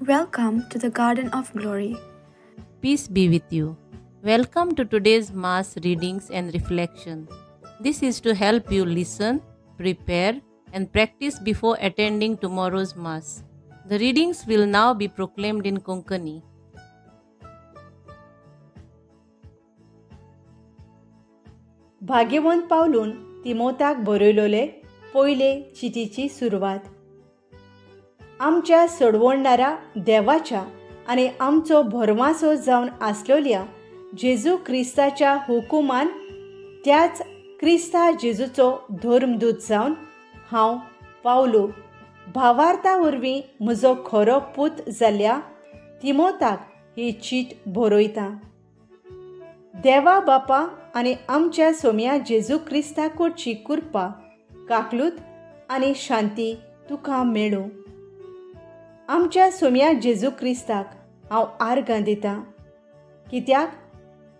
Welcome to the Garden of Glory. Peace be with you. Welcome to today's Mass readings and reflection. This is to help you listen, prepare, and practice before attending tomorrow's Mass. The readings will now be proclaimed in Konkani. भाग्यवंत पावलून तिमोथाक बरयलोले पयले चिठीची सुरवात. आमच्या सोडवणारा देवाच्या आनी आमचो भरवंसो जावन आसलेल्या जेजू क्रिस्ताच्या हुकुमान त्याच क्रिस्ता जेजूचो धर्मदूत जावन हांव पावलो भावार्था वरवीं म्हजो खरो पूत जाल्ल्या तिमोथाक ही चीट बरयता. देवा बापा आनी आमच्या सोम्या जेजू क्रिस्ता कडची कृपा काकलूत आनी शांती तुका मेळूं. आमच्या सोम्या जेजू क्रिस्ताक हांव आर्गां दितां, कित्याक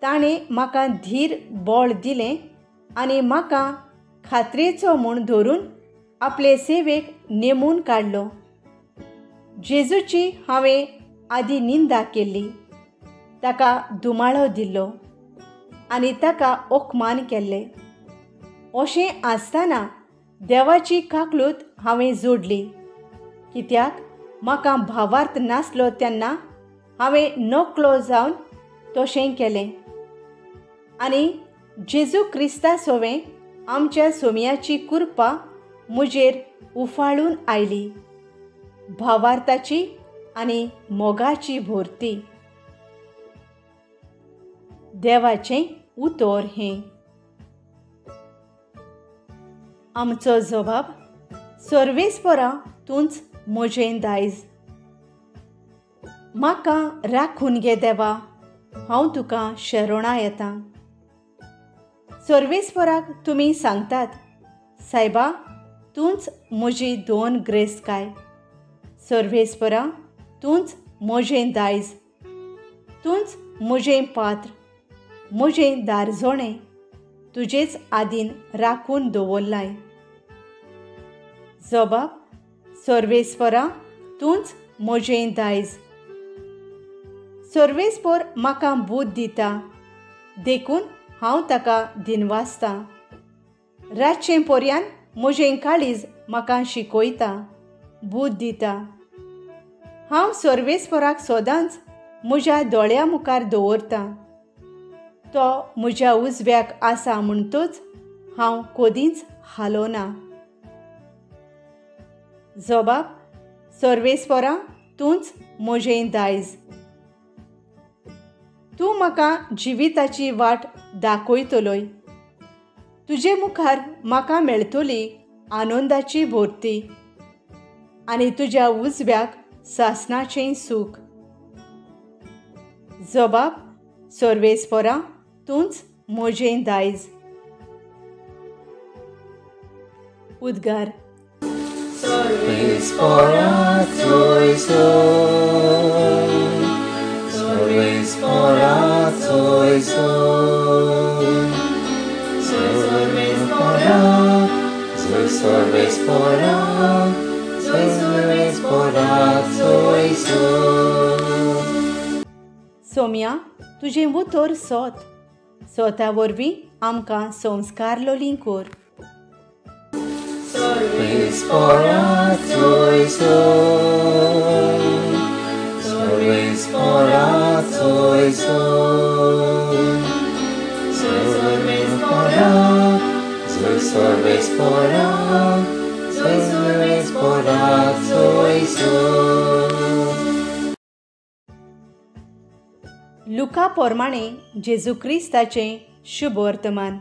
ताणें म्हाका धीर बळ दिलें आनी म्हाका खात्रेचो म्हूण धरून आपले सेवेक नेमून काडलो. जेजूची हांवें आदी निंदा केल्ली, ताका दुमाळो दिल्लो आनी ताका ओकमान केल्लें. अशें आसतना देवाची काकलूत हांवें जोडली, कित्याक म्हाका भावार्थ नासलो तेन्ना हांवें नकळो जावन तशें केलें. आनी जेजू क्रिस्ता सोवें आमच्या सोम्याची कृपा म्हजेर उफाळून आयली, भावार्थाची आनी मोगाची भोरती. देवाचें उतर हें. आमचो जबाब. सर्वेस्परा तूंच म्हजें दायज. म्हाका राखून घे देवा, हांव तुका शरणा येतां. सर्वेस्पराक तुमी सांगतात, सायबा तूंच म्हजी दोन ग्रेस्तकाय. सर्वेस्परा तूंच म्हजें दायज, तूंच म्हजें पात्र, म्हजें दारजोणें तुजेच आदीन राखून दवरलाय. जबाब. सर्वेस्परा तूंच म्हजें दायज. सर्वेस्पर म्हाका बूद दिता, देखून हांव ताका दिनवासतां. रातचें पर्यान म्हजें काळीज म्हाका शिकयता, बूद दिता. हांव सर्वेस्पराक सदांच म्हज्या दोळ्या मुखार दवरतां. तो म्हज्या उजव्याक आसा म्हणटूच हांव कदींच हालोना. जबाब. सर्वेस्परा तूंच म्हजें दायज. तूं म्हाका जिविताची वाट दाखयतलोय. तुजे मुखार म्हाका मेळटली आनंदाची भोरती आनी तुज्या उजव्याक सासणाचें सूख. जबाब. सर्वेस्परा तूंच म्हजें दायज. उद्गार. सर्वेस्परा Twoy son, सर्वेस्परा Twoy son, सर्वेस्परा, सर्वेस्pora, सर्वेस्परा Twoy son. Saumya तुजें उतर सोत. सोता वरवीं आमकां संस्कार लोलीं कर. सर्वेस्परा Twoy son, सर्वेस्परा Twoy son, सर्वेस्परा, सर्वेस्परा, सर्वेस्परा Twoy son. लुका पोरमाणें जेजू क्रिस्ताचें शुभ वर्तमान.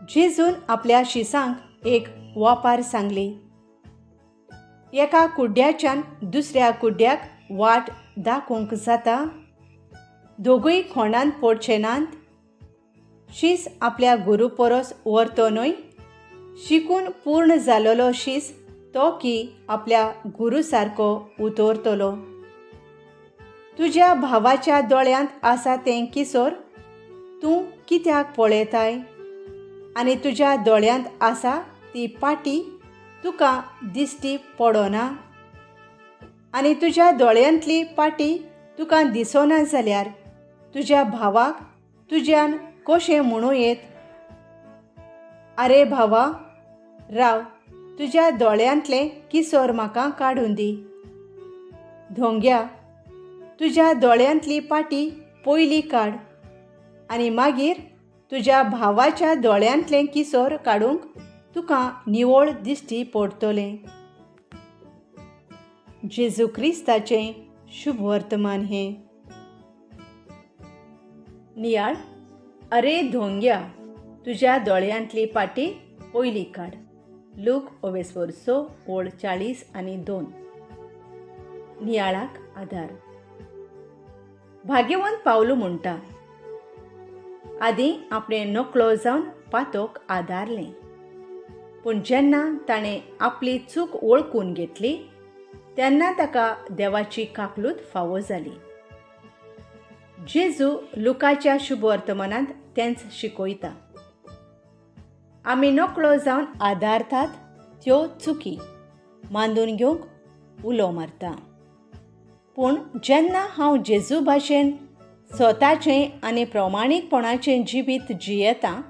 जेजून आपल्या शिसांक एक वापार सांगली. एका कुड्ड्याच्यान दुसऱ्या कुड्ड्याक वाट दाखोवंक जाता. दोगूय खोंडांत पडचे नात. शीस आपल्या गुरू परस व्हरतो न्हय. शिकून पूर्ण जालोलो शीस तो की आपल्या गुरू सारको उतरतलो. तुज्या भावाच्या दोळ्यांत आसा तें किसोर तूं कित्याक पळयताय, आनी तुज्या दोळ्यांत आसा ती पाटी तुका दिश्टी पडना. आनी तुज्या दोळ्यांतली पाटी तुका दिसना जाल्यार तुज्या भावाक तुज्यान कशें म्हणूं येत, आरे भावा, राव, तुज्या दोळ्यांतले किसोर म्हाका काडून दी. धोंग्या, तुज्या दोळ्यांतली पाटी पयली काड आनी मागीर तुज्या भावाच्या दोळ्यांतले किसोर काडूंक तुका निवळ दिश्टी पडटलें. जेजू क्रिस्ताचें शुभ वर्तमान हें. नियाळ, अरे धोंग्या, तुज्या दोळ्यांतली पाटी पयली काड. लूक 40:40-2. नियाळाक आधार. भाग्यवंत पावलू म्हणटा, आदीं आपणें नकळो जावन पातोक आदारलें, पूण जेन्ना ताणें आपली चूक वळखून घेतली तेन्ना ताका देवाची काकलूत फावो जाली. जेजू लुकाच्या शुभ वर्तमानांत तेंच शिकयता. आमी नकळो जावन आदारतात त्यो चुकी मांडून घेवंक उलो मारता. पूण जेन्ना हांव जेजू भाशेन स्वताचें आनी प्रमाणीकपणाचें जिवीत जियेतां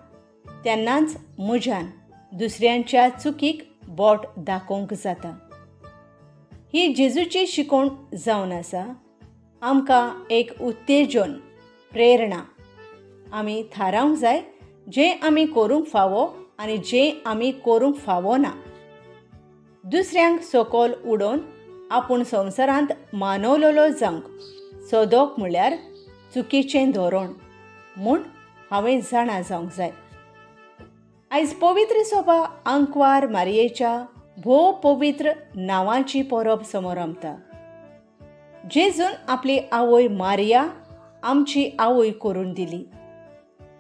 तेन्नाच म्हज्यान दुसऱ्यांच्या चुकीक बोट दाखोवंक जाता. ही जेजूची शिकवण जावन आसा. आमकां एक उत्तेजन, प्रेरणा आमी थारावंक जाय जें आमी करूंक फावो आनी जें आमी करूंक फावो ना. दुसऱ्यांक सकयल उडोवन आपूण संवसारांत मानवलेलो जावंक सोदोवप म्हणल्यार चुकीचें धोरण म्हूण हांवें जाणा जावंक जाय. आयज पवित्र सभा आंकवार मारयेच्या भोव पवित्र नांवाची परब समोर आमता. जेजून आपली आवय मारिया आमची आवय करून दिली.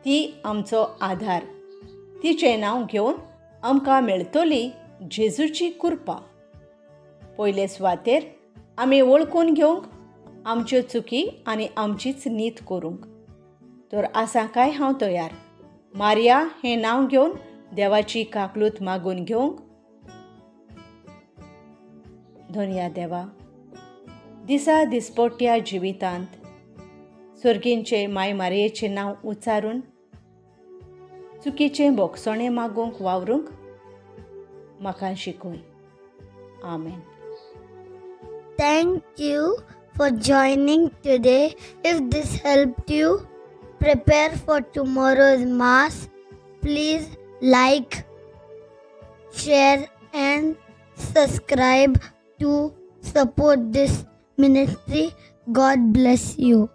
ती आमचो आधार. तिचें नांव घेवन आमकां मेळटली जेजूची कृपा. पयले सुवातेर आमी वळखून घेवंक आमच्यो चुकी आनी आमचीच नीत करूंक. तर आसा काय हांव तयार मारिया हें नांव घेवन देवाची काकलूत मागून घेवंक. धन्या देवा, दिसा दिसपट्ट्या जिवितांत सर्गींचे माय मारयेचें नांव उच्चारून चुकीचें बोगसणें मागूंक वावरूंक म्हाका शिकय. आमेन. Thank you for joining today. If this helped you prepare for tomorrow's Mass, please like, share and subscribe to support this ministry. God bless you.